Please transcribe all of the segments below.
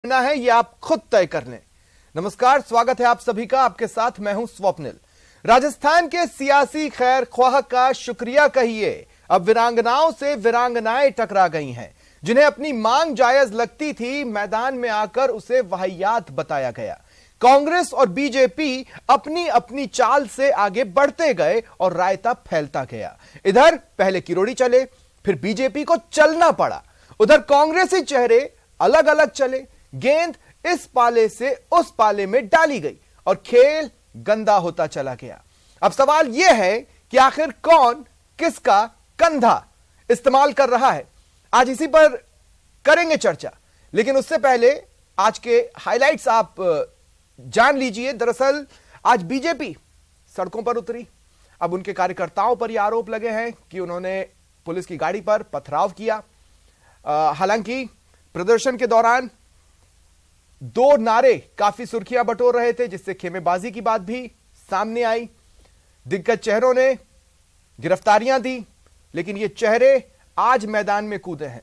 करना है ये आप खुद तय कर लें। नमस्कार, स्वागत है आप सभी का। आपके साथ मैं हूं स्वप्निल। राजस्थान के सियासी खैर ख्वाह का शुक्रिया कहिए, अब वीरांगनाओं से वीरांगनाएं टकरा गई हैं। जिन्हें अपनी मांग जायज लगती थी, मैदान में आकर उसे वाहियात बताया गया। कांग्रेस और बीजेपी अपनी अपनी चाल से आगे बढ़ते गए और रायता फैलता गया। इधर पहले किरोड़ी चले, फिर बीजेपी को चलना पड़ा। उधर कांग्रेसी चेहरे अलग अलग चले। गेंद इस पाले से उस पाले में डाली गई और खेल गंदा होता चला गया। अब सवाल यह है कि आखिर कौन किसका कंधा इस्तेमाल कर रहा है। आज इसी पर करेंगे चर्चा, लेकिन उससे पहले आज के हाइलाइट्स आप जान लीजिए। दरअसल आज बीजेपी सड़कों पर उतरी। अब उनके कार्यकर्ताओं पर यह आरोप लगे हैं कि उन्होंने पुलिस की गाड़ी पर पथराव किया। हालांकि प्रदर्शन के दौरान दो नारे काफी सुर्खियां बटोर रहे थे, जिससे खेमेबाजी की बात भी सामने आई। दिग्गज चेहरों ने गिरफ्तारियां दी, लेकिन ये चेहरे आज मैदान में कूदे हैं।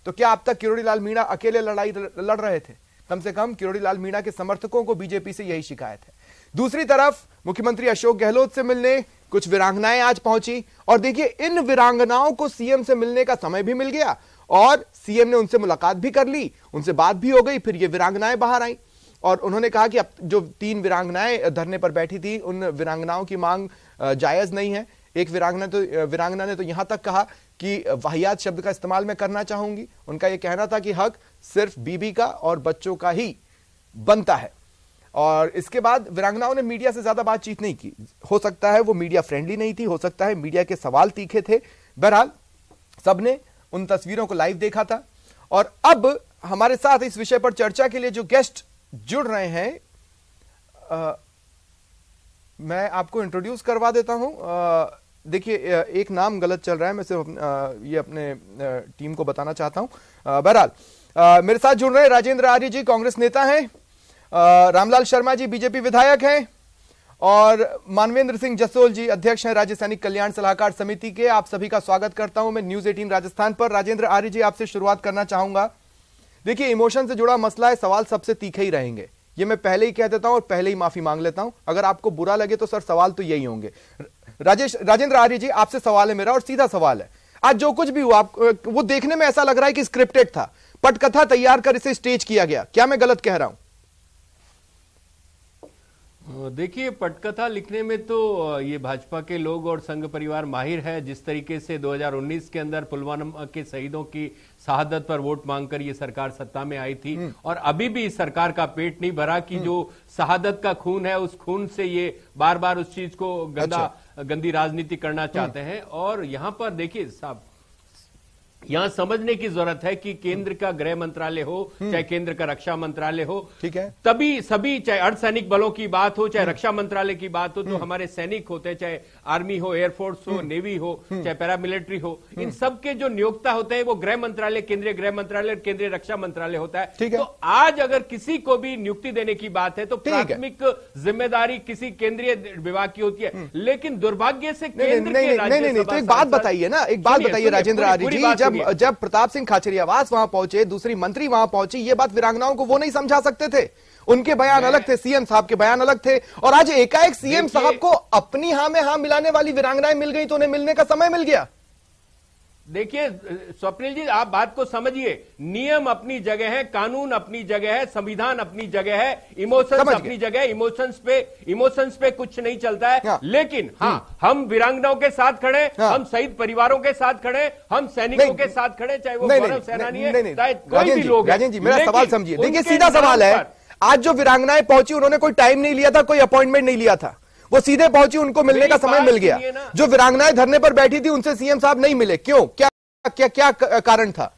तो क्या अब तक किरोड़ी लाल मीणा अकेले लड़ाई लड़ रहे थे? कम से कम किरोड़ी लाल मीणा के समर्थकों को बीजेपी से यही शिकायत है। दूसरी तरफ मुख्यमंत्री अशोक गहलोत से मिलने कुछ वीरांगनाएं आज पहुंची, और देखिए इन वीरांगनाओं को सीएम से मिलने का समय भी मिल गया और सीएम ने उनसे मुलाकात भी कर ली, उनसे बात भी हो गई। फिर ये वीरांगनाएं बाहर आई और उन्होंने कहा कि अब जो 3 वीरांगनाएं धरने पर बैठी थी, उन वीरांगनाओं की मांग जायज नहीं है। एक वीरांगना ने तो यहां तक कहा कि वाहियात शब्द का इस्तेमाल मैं करना चाहूंगी। उनका यह कहना था कि हक सिर्फ बीबी का और बच्चों का ही बनता है। और इसके बाद वीरांगनाओं ने मीडिया से ज्यादा बातचीत नहीं की। हो सकता है वो मीडिया फ्रेंडली नहीं थी, हो सकता है मीडिया के सवाल तीखे थे। बहरहाल सबने उन तस्वीरों को लाइव देखा था। और अब हमारे साथ इस विषय पर चर्चा के लिए जो गेस्ट जुड़ रहे हैं, मैं आपको इंट्रोड्यूस करवा देता हूं। देखिए एक नाम गलत चल रहा है, मैं सिर्फ ये अपने टीम को बताना चाहता हूं। बहरहाल मेरे साथ जुड़ रहे हैं राजेंद्र आर्य जी, कांग्रेस नेता हैं। रामलाल शर्मा जी बीजेपी विधायक हैं, और मानवेंद्र सिंह जसोल जी अध्यक्ष हैं राज्य सैनिक कल्याण सलाहकार समिति के। आप सभी का स्वागत करता हूं मैं न्यूज 18 राजस्थान पर। राजेंद्र आर्य जी, आपसे शुरुआत करना चाहूंगा। देखिए इमोशन से जुड़ा मसला है, सवाल सबसे तीखे ही रहेंगे, ये मैं पहले ही कह देता हूं और पहले ही माफी मांग लेता हूं। अगर आपको बुरा लगे तो सर सवाल तो यही होंगे। राजेंद्र आर्य जी, आपसे सवाल है मेरा और सीधा सवाल है। आज जो कुछ भी हुआ वो देखने में ऐसा लग रहा है कि स्क्रिप्टेड था, पटकथा तैयार कर इसे स्टेज किया गया। क्या मैं गलत कह रहा हूं? देखिए पटकथा लिखने में तो ये भाजपा के लोग और संघ परिवार माहिर है। जिस तरीके से 2019 के अंदर पुलवामा के शहीदों की शहादत पर वोट मांगकर ये सरकार सत्ता में आई थी, और अभी भी इस सरकार का पेट नहीं भरा कि जो शहादत का खून है उस खून से ये बार बार उस चीज को गंदी राजनीति करना चाहते हैं। और यहां पर देखिए साहब, यहां समझने की जरूरत है कि केंद्र का गृह मंत्रालय हो, चाहे केंद्र का रक्षा मंत्रालय हो, ठीक है, तभी सभी, चाहे अर्धसैनिक बलों की बात हो, चाहे रक्षा मंत्रालय की बात हो, तो हमारे सैनिक होते हैं, चाहे आर्मी हो, एयरफोर्स हो, नेवी हो, चाहे पैरामिलिट्री हो, इन सब के जो नियोक्ता होते हैं वो गृह मंत्रालय, केंद्रीय गृह मंत्रालय, केंद्रीय रक्षा मंत्रालय होता है। तो आज अगर किसी को भी नियुक्ति देने की बात है तो प्राथमिक जिम्मेदारी किसी केंद्रीय विभाग की होती है। लेकिन दुर्भाग्य से केंद्र के तो एक बात बताइए ना, एक बात बताइए राजेंद्र आर्य जी, जब प्रताप सिंह खाचरियावास वहां पहुंचे, दूसरी मंत्री वहां पहुंची, ये बात वीरांगनाओं को वो नहीं समझा सकते थे? उनके बयान अलग थे, सीएम साहब के बयान अलग थे, और आज एकाएक सीएम साहब को अपनी हां में हां मिलाने वाली वीरांगनाएं मिल गई तो उन्हें मिलने का समय मिल गया। देखिए स्वप्निल जी, आप बात को समझिए। नियम अपनी जगह है, कानून अपनी जगह है, संविधान अपनी जगह है, इमोशंस अपनी जगह है। इमोशंस पे कुछ नहीं चलता है। लेकिन हाँ, हम वीरांगनाओं के साथ खड़े, हम शहीद परिवारों के साथ खड़े, हम सैनिकों के साथ खड़े, चाहे वो गौरव सेनानी है, चाहे कोई भी लोग। राजेंद्र जी मेरा सवाल समझिए। देखिए सीधा सवाल है, आज जो वीरांगनाएं पहुंची उन्होंने कोई टाइम नहीं लिया था, कोई अपॉइंटमेंट नहीं लिया था, वो सीधे पहुंची, उनको मिलने का समय मिल गया। जो वीरांगनाएं धरने पर बैठी थी उनसे सीएम साहब नहीं मिले, क्यों? क्या कारण था?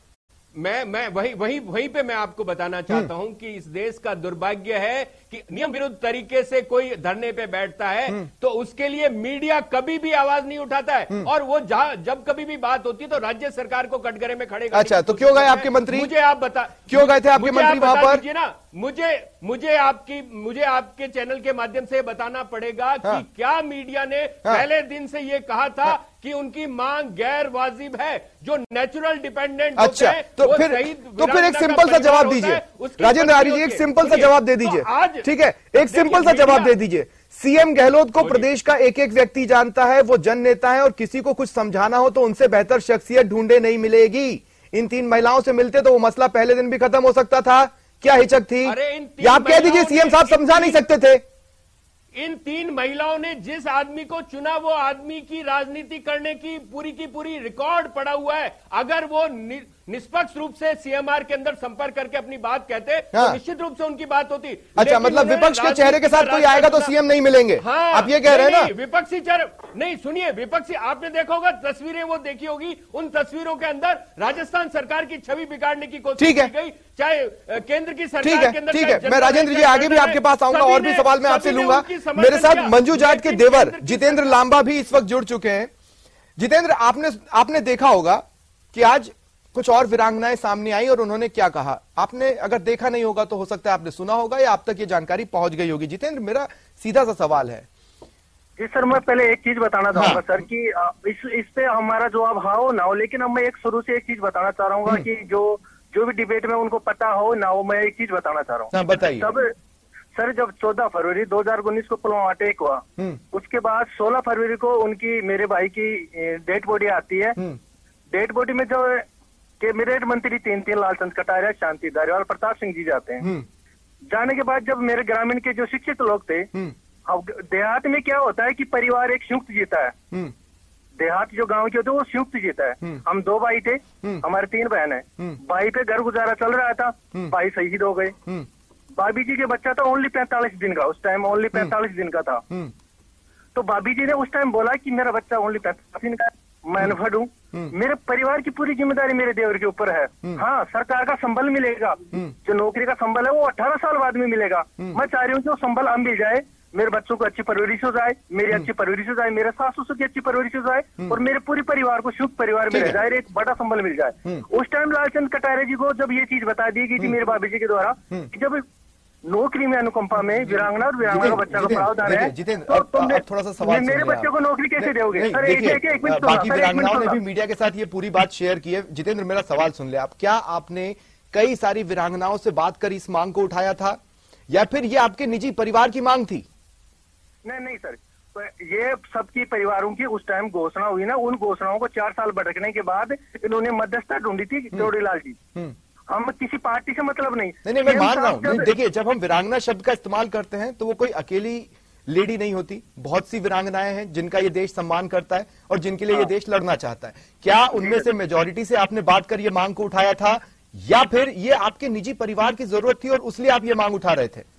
मैं वहीं पे मैं आपको बताना चाहता हूं कि इस देश का दुर्भाग्य है कि नियम विरुद्ध तरीके से कोई धरने पे बैठता है तो उसके लिए मीडिया कभी भी आवाज नहीं उठाता है, और वो जब कभी भी बात होती है तो राज्य सरकार को कटघरे में खड़े। अच्छा, तो क्यों गए आपके मंत्री? मुझे आप बता, क्यों गए थे आपके मंत्री वहां पर? मुझे आपके चैनल के माध्यम से बताना पड़ेगा कि क्या मीडिया ने पहले दिन से ये कहा था कि उनकी मांग गैर वाजिब है, जो नेचुरल डिपेंडेंट अच्छा, तो फिर एक सिंपल सा जवाब दीजिए राजेंद्र आर्य जी, एक सिंपल सा जवाब दे दीजिए, ठीक है, एक सिंपल सा जवाब दे दीजिए। सीएम गहलोत को प्रदेश का एक एक व्यक्ति जानता है, वो जन नेता है, और किसी को कुछ समझाना हो तो उनसे बेहतर शख्सियत ढूंढे नहीं मिलेगी। इन 3 महिलाओं से मिलते तो वो मसला पहले दिन भी खत्म हो सकता था। क्या हिचक थी? या आप कह दीजिए सीएम साहब समझा नहीं सकते थे? इन 3 महिलाओं ने जिस आदमी को चुना, वो आदमी की राजनीति करने की पूरी रिकॉर्ड पड़ा हुआ है। अगर वो निष्पक्ष रूप से सीएमआर के अंदर संपर्क करके अपनी बात कहते तो निश्चित रूप से उनकी बात होती। अच्छा, मतलब विपक्ष के चेहरे के साथ कोई आएगा तो सीएम नहीं मिलेंगे? हाँ, आप ये कह रहे हैं ना? विपक्षी चेहरे नहीं, सुनिए, विपक्षी आपने देखा होगा, तस्वीरें वो देखी होगी, उन तस्वीरों के अंदर राजस्थान सरकार की छवि बिगाड़ने की कोशिश की गई, चाहे केंद्र की सरकार के अंदर। ठीक है, मैं राजेंद्र जी आगे भी आपके पास आऊंगा, और भी सवाल मैं आपसे लूंगा। मेरे साथ मंजू जाट के देवर जितेंद्र लांबा भी इस वक्त जुड़ चुके हैं। जितेंद्र, आपने देखा होगा कि आज कुछ और वीरांगनाएं सामने आई और उन्होंने क्या कहा। आपने अगर देखा नहीं होगा तो हो सकता है आपने सुना होगा या आप तक ये जानकारी पहुंच गई होगी। जितेंद्र, मेरा सीधा सा सवाल है। जी सर, मैं पहले एक चीज बताना चाहूंगा सर कि इस पे हमारा जवाब हाँ हो ना हो, लेकिन अब मैं एक शुरू से एक चीज बताना चाह रहा हूँ कि जो भी डिबेट में उनको पता हो ना हो, मैं एक चीज बताना चाह रहा हूँ। बताइए। तब सर, जब 14 फरवरी 2019 को पुलवामा अटैक हुआ, उसके बाद 16 फरवरी को उनकी, मेरे भाई की डेड बॉडी आती है। डेड बॉडी में जो कैबिनेट मंत्री 3 लालचंद कटारिया, शांति धारीवाल, प्रताप सिंह जी जाते हैं। जाने के बाद जब मेरे ग्रामीण के जो शिक्षित लोग थे, अब देहात में क्या होता है कि परिवार एक संयुक्त जीता है। देहात जो गांव के होते हैं वो संयुक्त जीता है। हम 2 भाई थे, हमारे 3 बहन है। भाई पे घर गुजारा चल रहा था, भाई शहीद हो गए। भाभी जी के बच्चा था ओनली 45 दिन का, उस टाइम ओनली 45 दिन का था। तो भाभी जी ने उस टाइम बोला कि मेरा बच्चा ओनली 45 दिन का, मैं अनफड हूँ, मेरे परिवार की पूरी जिम्मेदारी मेरे देवर के ऊपर है। हाँ, सरकार का संबल मिलेगा, जो नौकरी का संबल है वो 18 साल बाद में मिलेगा। मैं चाह रही हूँ कि वो संबल अब मिल जाए, मेरे बच्चों को अच्छी परवरिश हो जाए, मेरी अच्छी परवरिश हो जाए, मेरे सास ससुर की अच्छी परवरिश हो जाए, और मेरे पूरे परिवार को सुख परिवार में रह जाए, एक बड़ा संबल मिल जाए। उस टाइम लालचंद कटारिया जी को जब ये चीज बता दी गई थी मेरे भाभी जी के द्वारा, जब नौकरी में अनुकंपा में वीरांगना और वीरांगना का बच्चा का प्रावधान है, तो थोड़ा सा सवाल मेरे बच्चे को नौकरी कैसे दोगे? सर, एक मिनट, बाकी वीरांगनाओं ने भी मीडिया के साथ ये पूरी बात शेयर की है। जितेंद्र, मेरा सवाल सुन ले आप। क्या आपने कई सारी वीरांगनाओं से बात कर इस मांग को उठाया था, या फिर ये आपके निजी परिवार की मांग थी? नहीं सर, ये सबकी परिवारों की उस टाइम घोषणा हुई ना, उन घोषणाओं को 4 साल भटकने के बाद इन्होंने मध्यस्थता ढूंढी थी किरोड़ीलाल जी। हम किसी पार्टी से मतलब नहीं। मैं मान रहा हूँ। देखिए, जब हम वीरांगना शब्द का इस्तेमाल करते हैं तो वो कोई अकेली लेडी नहीं होती, बहुत सी वीरांगनाएं हैं जिनका ये देश सम्मान करता है और जिनके लिए ये देश लड़ना चाहता है। क्या उनमें से मेजॉरिटी से आपने बात कर ये मांग को उठाया था, या फिर ये आपके निजी परिवार की जरूरत थी और उसलिए आप ये मांग उठा रहे थे?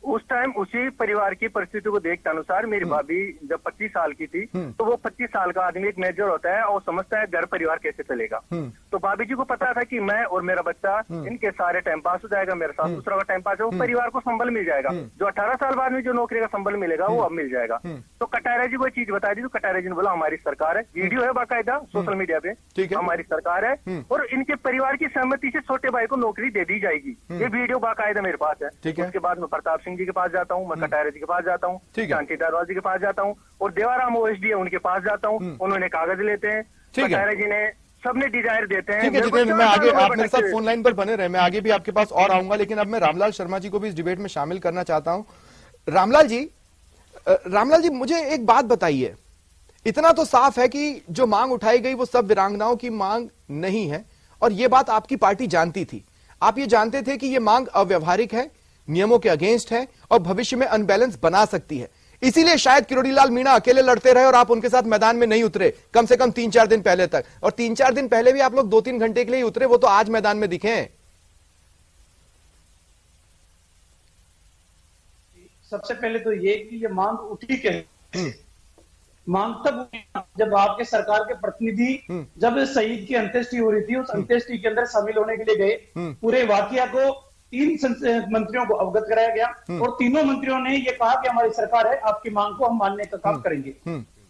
उस टाइम उसी परिवार की परिस्थिति को देखते अनुसार मेरी भाभी जब 25 साल की थी, तो वो 25 साल का आदमी एक मेजर होता है और समझता है घर परिवार कैसे चलेगा। तो भाभी जी को पता था कि मैं और मेरा बच्चा, इनके सारे टाइम पास हो जाएगा, मेरा सास ससुरा का टाइम पास है, वो परिवार को संबल मिल जाएगा। जो 18 साल बाद में जो नौकरी का संबल मिलेगा वो अब मिल जाएगा। तो कटारिया जी को चीज बता दी, तो कटारिया जी ने बोला हमारी सरकार है, वीडियो है बाकायदा सोशल मीडिया पे, हमारी सरकार है और इनके परिवार की सहमति से छोटे भाई को नौकरी दे दी जाएगी। ये वीडियो बाकायदा मेरे पास है। उसके बाद में प्रताप सिंह जी के पास जाता हूँ, मैं कटारिया जी के पास जाता हूँ, शांति धारीवाल जी के पास जाता हूँ, और देवाराम ओएसडी है उनके पास जाता हूँ, उन्होंने कागज लेते हैं, कटारिया जी ने सबने डिजायर देते हैं। ठीक है जितेंद्र, मैं आगे, आप मेरे साथ फोन लाइन पर बने रहे, मैं आगे भी आपके पास और आऊंगा, लेकिन अब मैं रामलाल शर्मा जी को भी इस डिबेट में शामिल करना चाहता हूं। रामलाल जी, मुझे एक बात बताइए, इतना तो साफ है कि जो मांग उठाई गई वो सब वीरांगनाओं की मांग नहीं है, और ये बात आपकी पार्टी जानती थी। आप ये जानते थे कि ये मांग अव्यवहारिक है, नियमों के अगेंस्ट है और भविष्य में अनबैलेंस बना सकती है। इसीलिए शायद किरोड़ीलाल मीणा अकेले लड़ते रहे और आप उनके साथ मैदान में नहीं उतरे, कम से कम 3-4 दिन पहले तक। और 3-4 दिन पहले भी आप लोग 2-3 घंटे के लिए उतरे, वो तो आज मैदान में दिखे हैं। सबसे पहले तो ये कि ये मांग उठी कैसे? मांग तब उठी जब आपके सरकार के प्रतिनिधि जब शहीद की अंत्येष्टि हो रही थी, उस अंत्येष्टि के अंदर शामिल होने के लिए गए। पूरे वाकया को 3 मंत्रियों को अवगत कराया गया और तीनों मंत्रियों ने ये कहा कि हमारी सरकार है, आपकी मांग को हम मानने का काम करेंगे।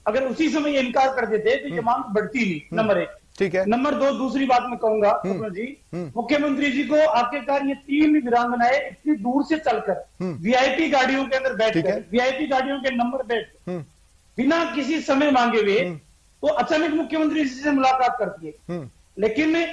अगर उसी समय ये इनकार कर देते तो ये मांग बढ़ती नहीं, नंबर 1। ठीक है। नंबर 2, दूसरी बात मैं कहूंगा स्वप्न जी, मुख्यमंत्री जी को आखिरकार ये 3 वीरांगनाएं इतनी दूर से चलकर वीआईपी गाड़ियों के अंदर बैठकर, वीआईपी गाड़ियों के नंबर बैठ बिना किसी समय मांगे हुए तो अचानक मुख्यमंत्री जी से मुलाकात करती है, लेकिन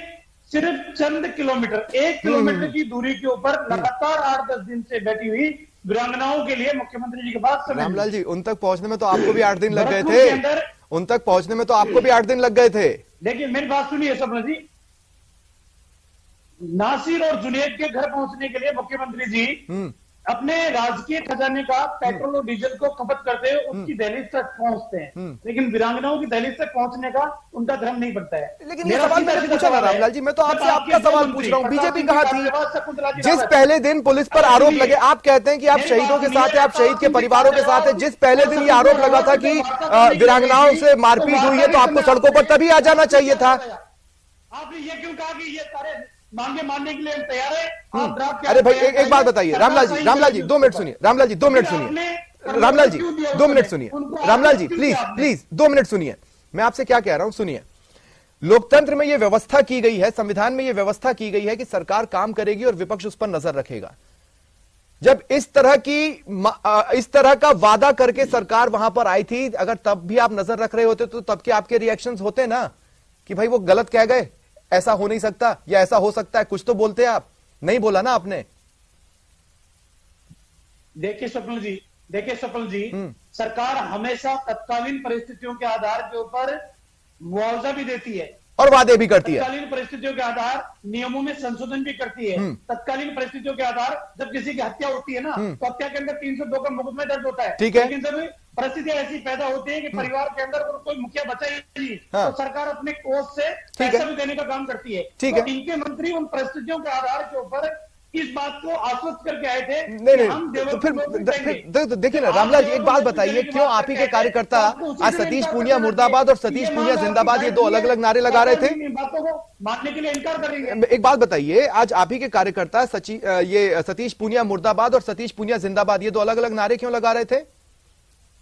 सिर्फ चंद किलोमीटर, 1 किलोमीटर की दूरी के ऊपर लगातार 8-10 दिन से बैठी हुई वीरांगनाओं के लिए मुख्यमंत्री जी के पास समय। रामलाल जी, उन तक पहुंचने में तो आपको भी 8 दिन लग गए थे, उन तक पहुंचने में तो आपको भी 8 दिन लग गए थे। देखिए मेरी बात सुनिए स्वप्न जी, नासिर और जुनेद के घर पहुंचने के लिए मुख्यमंत्री जी अपने राजकीय खजाने का पेट्रोल और डीजल को खपत करते हुए उसकी दहलीज तक पहुंचते हैं, लेकिन वीरांगनाओं की दहलीज तक पहुंचने का उनका धर्म नहीं बनता है। लेकिन ये सवाल मैंने पूछा ना रामलाल जी, मैं तो आपसे आपका सवाल पूछ रहा हूँ। बीजेपी कहाँ थी जिस पहले दिन पुलिस पर आरोप लगे? आप कहते हैं कि आप शहीदों के साथ है, आप शहीद के परिवारों के साथ है। जिस पहले दिन ये आरोप लगा था कि वीरांगनाओं से मारपीट हुई है, तो आपको सड़कों पर तभी आ जाना चाहिए था। आपने ये क्यों कहा कि ये सारे मांगे मानने के लिए तैयार है? अरे भाई एक बात बताइए रामलाल जी 2 मिनट सुनिए। रामलाल जी 2 मिनट सुनिए। रामलाल जी 2 मिनट सुनिए। रामलाल जी प्लीज 2 मिनट सुनिए। मैं आपसे क्या कह रहा हूं, सुनिए। लोकतंत्र में यह व्यवस्था की गई है, संविधान में यह व्यवस्था की गई है कि सरकार काम करेगी और विपक्ष उस पर नजर रखेगा। जब इस तरह का वादा करके सरकार वहां पर आई थी, अगर तब भी आप नजर रख रहे होते तो तब के आपके रिएक्शंस होते ना कि भाई वो गलत कह गए, ऐसा हो नहीं सकता या ऐसा हो सकता है, कुछ तो बोलते आप। नहीं बोला ना आपने। देखिए स्वप्न जी, सरकार हमेशा तत्कालीन परिस्थितियों के आधार के ऊपर मुआवजा भी देती है और वादे भी करती है। तत्कालीन परिस्थितियों के आधार नियमों में संशोधन भी करती है। तत्कालीन परिस्थितियों के आधार जब किसी की हत्या होती है ना, तो हत्या के अंदर 302 का मुकदमा दर्ज होता है। ठीक है। लेकिन जब परिस्थितियां ऐसी पैदा होती है कि परिवार के अंदर कोई मुखिया बचा ही नहीं, तो सरकार अपने कोष से पैसा भी देने का काम करती है। ठीक है। इनके मंत्री उन परिस्थितियों के आधार के ऊपर इस बात को आश्वस्त करके आए थे। नहीं तो फिर देखिए ना रामलाल जी, एक बात बताइए, क्यों आप ही के कार्यकर्ता आज सतीश पूनिया मुर्दाबाद और सतीश पूनिया जिंदाबाद ये 2 अलग अलग नारे लगा रहे थे? बातों को मानने के लिए इनकार कर रही है। एक बात बताइए, आज आप ही के कार्यकर्ता ये सतीश पूनिया मुर्दाबाद और सतीश पूनिया जिंदाबाद ये 2 अलग अलग नारे क्यों लगा रहे थे?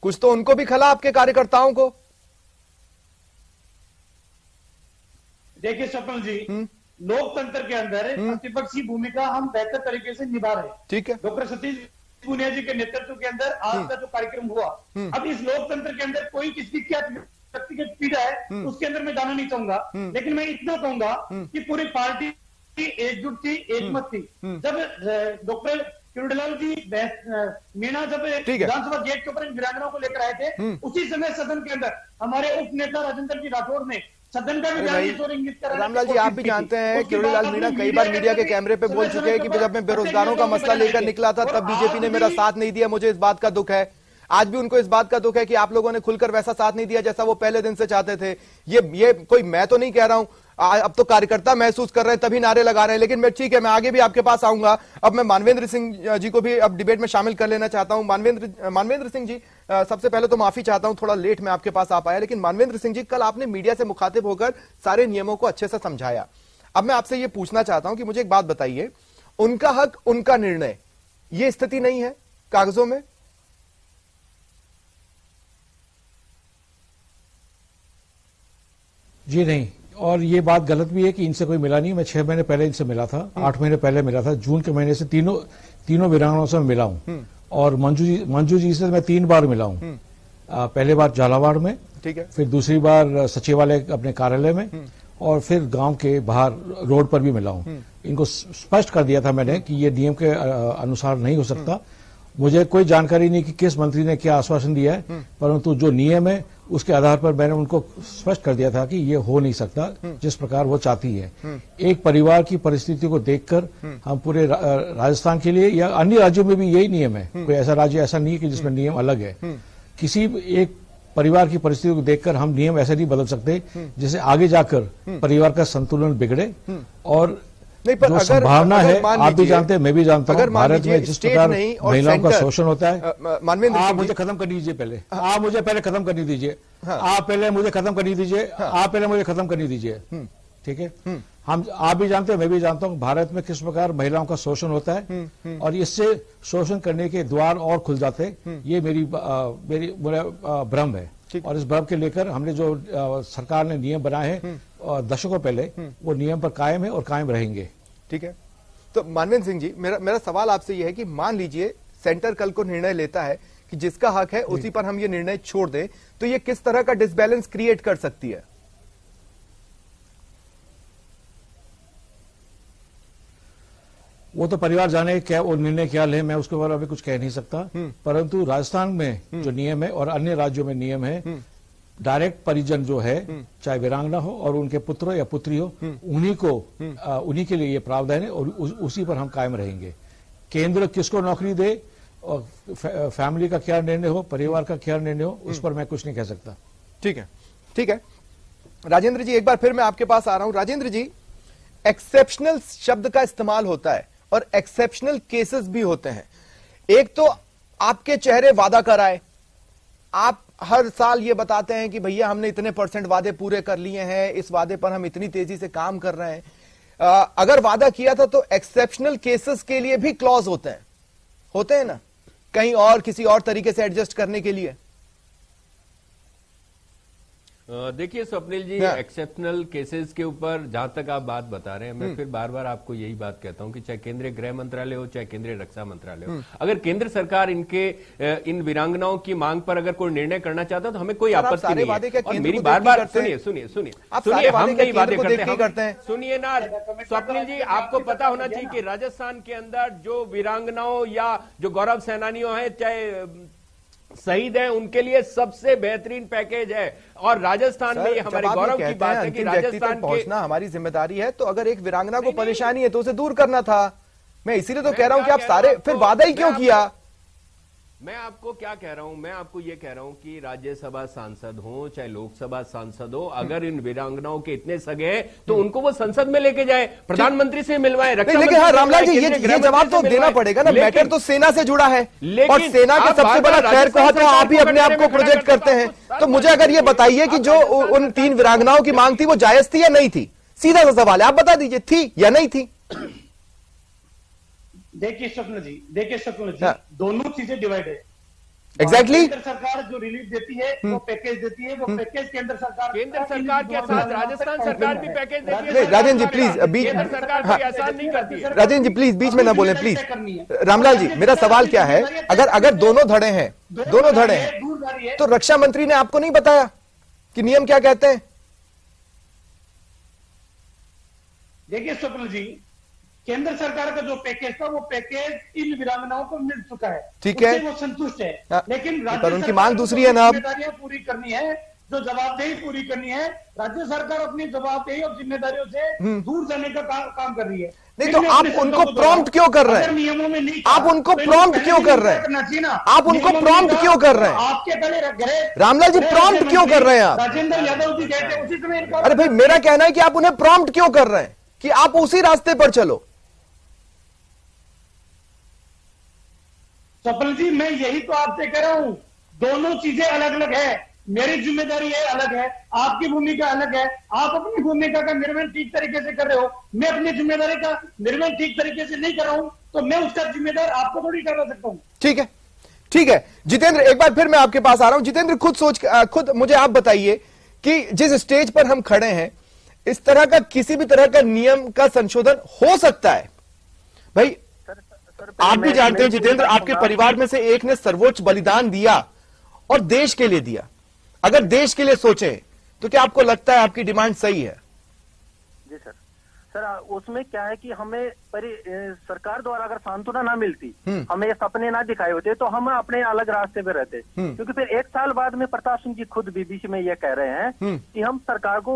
कुछ तो उनको भी खला आपके कार्यकर्ताओं को। देखिए स्वप्न जी, लोकतंत्र के अंदर प्रतिपक्षी भूमिका हम बेहतर तरीके से निभा रहे हैं। ठीक है। डॉक्टर सतीश पूनिया जी के नेतृत्व के अंदर आज का जो कार्यक्रम हुआ, अब इस लोकतंत्र के अंदर कोई किसकी क्या व्यक्तिगत पीड़ा है उसके अंदर मैं जाना नहीं चाहूंगा, लेकिन मैं इतना कहूंगा कि पूरी पार्टी एकजुट थी, एकमत थी। जब डॉक्टर किरोड़ीलाल जी मीणा जब विधानसभा गेट के ऊपर वीरांगनाओं को लेकर आए थे, उसी समय सदन के अंदर हमारे उप नेता राजेंद्र जी राठौर ने सदन का भी रामलाल जी, आप भी जानते हैं किरोड़ीलाल मीणा कई बार मीडिया के कैमरे पे बोल चुके हैं कि जब मैं बेरोजगारों का मसला लेकर निकला था तब बीजेपी ने मेरा साथ नहीं दिया, मुझे इस बात का दुख है। आज भी उनको इस बात का दुख है कि आप लोगों ने खुलकर वैसा साथ नहीं दिया जैसा वो पहले दिन से चाहते थे। ये कोई मैं तो नहीं कह रहा हूं, अब तो कार्यकर्ता महसूस कर रहे हैं तभी नारे लगा रहे हैं। लेकिन मैं ठीक है, मैं आगे भी आपके पास आऊंगा। अब मैं मानवेंद्र सिंह जी को भी अब डिबेट में शामिल कर लेना चाहता हूं। मानवेंद्र सिंह जी, सबसे पहले तो माफी चाहता हूं, थोड़ा लेट में आपके पास आ पाया। लेकिन मानवेंद्र सिंह जी, कल आपने मीडिया से मुखातिब होकर सारे नियमों को अच्छे से समझाया। अब मैं आपसे यह पूछना चाहता हूं कि मुझे एक बात बताइए, उनका हक उनका निर्णय, ये स्थिति नहीं है कागजों में? जी नहीं, और ये बात गलत भी है कि इनसे कोई मिला नहीं। मैं 6 महीने पहले इनसे मिला था, 8 महीने पहले मिला था। जून के महीने से तीनों वीरांगनाओं से मैं मिला हूं। और मंजू जी से मैं 3 बार मिला हूं। पहले बार झालावाड़ में, ठीक है, फिर दूसरी बार सचिवालय अपने कार्यालय में, और फिर गांव के बाहर रोड पर भी मिला हूं। इनको स्पष्ट कर दिया था मैंने कि ये नियम के अनुसार नहीं हो सकता। मुझे कोई जानकारी नहीं कि किस मंत्री ने क्या आश्वासन दिया है, परंतु जो नियम है उसके आधार पर मैंने उनको स्पष्ट कर दिया था कि ये हो नहीं सकता जिस प्रकार वो चाहती है। एक परिवार की परिस्थिति को देखकर हम पूरे राजस्थान के लिए या अन्य राज्यों में भी यही नियम है, कोई ऐसा राज्य ऐसा नहीं है कि जिसमें नियम अलग है। किसी एक परिवार की परिस्थिति को देखकर हम नियम ऐसे नहीं बदल सकते जिससे आगे जाकर परिवार का संतुलन बिगड़े। और नहीं, पर जो संभावना है, आप भी जानते हैं, मैं भी जानता हूं, भारत में जिस प्रकार महिलाओं का शोषण होता है। आप मुझे खत्म कर दीजिए पहले, आप मुझे पहले खत्म करने दीजिए, आप पहले मुझे खत्म करने दीजिए, आप पहले मुझे खत्म करने दीजिए, ठीक है? आप भी जानते हैं, मैं भी जानता हूं भारत में किस प्रकार महिलाओं का शोषण होता है, और इससे शोषण करने के द्वार और खुल जाते हैं। ये मेरी भ्रम है, और इस भ्रम के लेकर हमने जो सरकार ने नियम बनाए हैं दशकों पहले वो नियम पर कायम है और कायम रहेंगे। ठीक है, तो मानवेंद्र सिंह जी, मेरा सवाल आपसे यह है कि मान लीजिए सेंटर कल को निर्णय लेता है कि जिसका हक है उसी पर हम ये निर्णय छोड़ दें, तो ये किस तरह का डिसबैलेंस क्रिएट कर सकती है? वो तो परिवार जाने क्या वो निर्णय क्या ले, मैं उसके बारे में अभी कुछ कह नहीं सकता। परंतु राजस्थान में जो नियम है और अन्य राज्यों में नियम है, डायरेक्ट परिजन जो है, चाहे वीरांगना हो और उनके पुत्र हो या पुत्री हो, उन्हीं के लिए ये प्रावधान है और उसी पर हम कायम रहेंगे। केंद्र किसको नौकरी दे और फैमिली का क्या निर्णय हो, परिवार का क्या निर्णय हो, उस पर मैं कुछ नहीं कह सकता। ठीक है, ठीक है। राजेंद्र जी, एक बार फिर मैं आपके पास आ रहा हूं। राजेंद्र जी, एक्सेप्शनल शब्द का इस्तेमाल होता है और एक्सेप्शनल केसेस भी होते हैं। एक तो आपके चेहरे वादा कराए, आप हर साल ये बताते हैं कि भैया हमने इतने % वादे पूरे कर लिए हैं, इस वादे पर हम इतनी तेजी से काम कर रहे हैं। अगर वादा किया था तो एक्सेप्शनल केसेस के लिए भी क्लॉज होते हैं ना, कहीं और किसी और तरीके से एडजस्ट करने के लिए। देखिए स्वप्निल जी, एक्सेप्शनल केसेस के ऊपर जहां तक आप बात बता रहे हैं, मैं फिर बार बार आपको यही बात कहता हूं कि चाहे केंद्रीय गृह मंत्रालय हो, चाहे केंद्रीय रक्षा मंत्रालय हो, अगर केंद्र सरकार इन वीरांगनाओं की मांग पर अगर कोई निर्णय करना चाहता है तो हमें कोई आपत्ति नहीं है। और मेरी बार बार सुनिए, हम कई वादे करते हैं। सुनिए ना स्वप्निल जी, आपको पता होना चाहिए कि राजस्थान के अंदर जो वीरांगनाओं या जो गौरव सेनानियों हैं, चाहे शहीद हैं, उनके लिए सबसे बेहतरीन पैकेज है। और राजस्थान में हमारे गौरव की बात है कि राजस्थान पहुंचना हमारी जिम्मेदारी है, तो अगर एक वीरांगना को परेशानी है तो उसे दूर करना था। मैं इसीलिए तो कह रहा हूं कि आप सारे फिर वादा ही क्यों किया? मैं आपको क्या कह रहा हूं, मैं आपको ये कह रहा हूं कि राज्यसभा सांसद हो चाहे लोकसभा सांसद हो, अगर इन वीरांगनाओं के इतने सगे हैं तो उनको वो संसद में लेके जाए, प्रधानमंत्री से मिलवाए, रक्षा। लेकिन हाँ रामलाल जी, ये जवाब तो देना पड़ेगा ना, मैटर तो सेना से जुड़ा है और सेना के सबसे बड़ा खैर को तो आप ही अपने आप को प्रोजेक्ट करते हैं। तो मुझे अगर ये बताइए कि जो उन 3 वीरांगनाओं की मांग थी वो जायज थी या नहीं थी? सीधा सा सवाल है, आप बता दीजिए, थी या नहीं थी? देखिए स्वप्न जी, दोनों चीजें डिवाइड है। एग्जैक्टली केंद्र सरकार जो रिलीफ देती है, वो पैकेज देती है, वो पैकेज केंद्र सरकार के साथ राजस्थान सरकार भी पैकेज देती है। राजेंद्र जी प्लीज, बीच सरकार कोई आसान नहीं करती है। राजेंद्र जी प्लीज बीच में ना बोले प्लीज। रामलाल जी, मेरा सवाल क्या है, अगर दोनों धड़े हैं तो रक्षा मंत्री ने आपको नहीं बताया कि नियम क्या कहते हैं? देखिए स्वप्न जी, केंद्र सरकार का जो पैकेज था वो पैकेज इन वीरांगनाओं को मिल चुका है, ठीक है, वो संतुष्ट है। लेकिन पर उनकी मांग दूसरी है ना, जिम्मेदारियां पूरी करनी है, जो जवाबदेही पूरी करनी है। राज्य सरकार अपनी जवाबदेही और जिम्मेदारियों से दूर जाने का काम कर रही है। नहीं तो आप उनको प्रॉम्प्ट क्यों कर रहे हैं? नियमों में नहीं, आप उनको प्रॉम्प्ट क्यों कर रहे हैं? आप उनको प्रॉम्प्ट क्यों कर रहे हैं? आपके पहले रामलाल जी प्रॉम्प्ट क्यों कर रहे हैं आप? राजेंद्र यादव जी कहते उसी समय। अरे भाई, मेरा कहना है कि आप उन्हें प्रॉम्प्ट क्यों कर रहे हैं कि आप उसी रास्ते पर चलो? स्वप्न जी, मैं यही तो आपसे कह रहा हूं, दोनों चीजें अलग अलग है। मेरी जिम्मेदारी है अलग है, आपकी भूमिका अलग है। आप अपनी भूमिका का निर्वहन ठीक तरीके से कर रहे हो, मैं अपनी जिम्मेदारी का निर्वहन ठीक तरीके से नहीं कर रहा हूं, तो मैं उसका जिम्मेदार आपको थोड़ी करवा सकता हूं। ठीक है, ठीक है। जितेंद्र, एक बार फिर मैं आपके पास आ रहा हूं। जितेंद्र, खुद मुझे आप बताइए कि जिस स्टेज पर हम खड़े हैं, इस तरह का किसी भी तरह का नियम का संशोधन हो सकता है? भाई आप भी जानते हैं जितेंद्र, आपके परिवार में से एक ने सर्वोच्च बलिदान दिया और देश के लिए दिया। अगर देश के लिए सोचें तो क्या आपको लगता है आपकी डिमांड सही है? जी सर, उसमें क्या है कि हमें सरकार द्वारा अगर सांत्वना ना मिलती, हमें ये सपने ना दिखाए होते, तो हम अपने अलग रास्ते पे रहते। क्योंकि फिर 1 साल बाद में प्रताप सिंह जी खुद बीबीसी में ये कह रहे हैं कि हम सरकार को,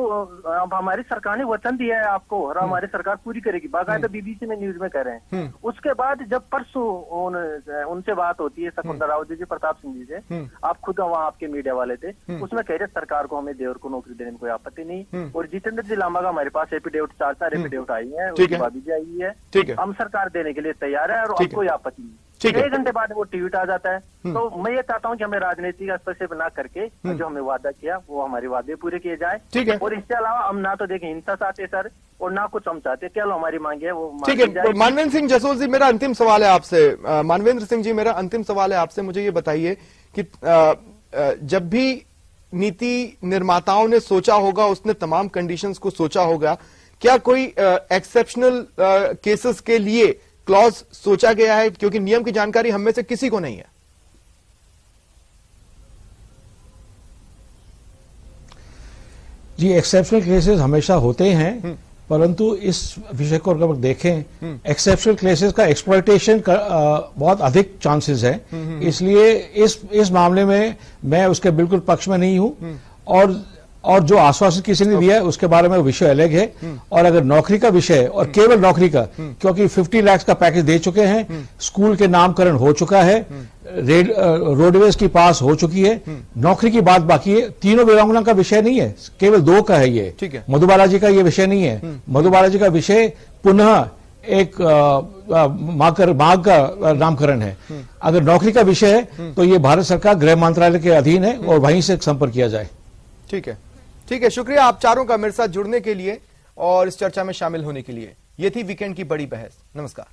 अब हमारी सरकार ने वचन दिया है आपको और हमारी सरकार पूरी करेगी, बाकायदा बीबीसी में न्यूज में कह रहे हैं। उसके बाद जब परसों उनसे बात होती है शकुंतला राव जी, प्रताप सिंह जी से, आप खुद वहाँ आपके मीडिया वाले थे, उसमें कह रहे सरकार को हमें देवर को नौकरी देने में कोई आपत्ति नहीं। और जितेंद्र जी लांबा का हमारे पास एफिडेविट 4 एफिडेविट आई है, उसकी भाभी जी आई है, हम सरकार देने के लिए तैयार है और कोई आपत्ति नहीं। 1 घंटे बाद वो ट्वीट आ जाता है। तो मैं ये चाहता हूँ कि हमें राजनीति का हस्तक्षेप ना करके जो हमें वादा किया वो हमारे वादे पूरे किए जाए। और इसके अलावा हम ना तो देखें हिंसा चाहते सर, और ना कुछ हम चाहते, क्या हमारी मांगे है वो। ठीक है, मानवेंद्र सिंह जसोल जी, मेरा अंतिम सवाल है आपसे। मानवेंद्र सिंह जी, मेरा अंतिम सवाल है आपसे, मुझे ये बताइए कि जब भी नीति निर्माताओं ने सोचा होगा, उसने तमाम कंडीशंस को सोचा होगा। क्या कोई एक्सेप्शनल केसेस के लिए क्लॉज सोचा गया है? क्योंकि नियम की जानकारी हम में से किसी को नहीं है। जी, एक्सेप्शनल केसेस हमेशा होते हैं, परंतु इस विषय को अगर देखें, एक्सेप्शनल केसेस का एक्सप्लॉयटेशन का बहुत अधिक चांसेस है। इसलिए इस मामले में मैं उसके बिल्कुल पक्ष में नहीं हूं। और जो आश्वासन किसी ने दिया है उसके बारे में विषय अलग है। और अगर नौकरी का विषय है, और केवल नौकरी का, क्योंकि 50 लाख का पैकेज दे चुके हैं, स्कूल के नामकरण हो चुका है, रोडवेज की पास हो चुकी है, नौकरी की बात बाकी है। तीनों वीरांगना का विषय नहीं है, केवल 2 का है ये। ठीक है। मधु बालाजी का ये विषय नहीं है। मधु बालाजी का विषय पुनः एक मां का नामकरण है। अगर नौकरी का विषय है तो ये भारत सरकार गृह मंत्रालय के अधीन है और वहीं से संपर्क किया जाए। ठीक है, ठीक है। शुक्रिया आप चारों का मेरे साथ जुड़ने के लिए और इस चर्चा में शामिल होने के लिए। ये थी वीकेंड की बड़ी बहस। नमस्कार।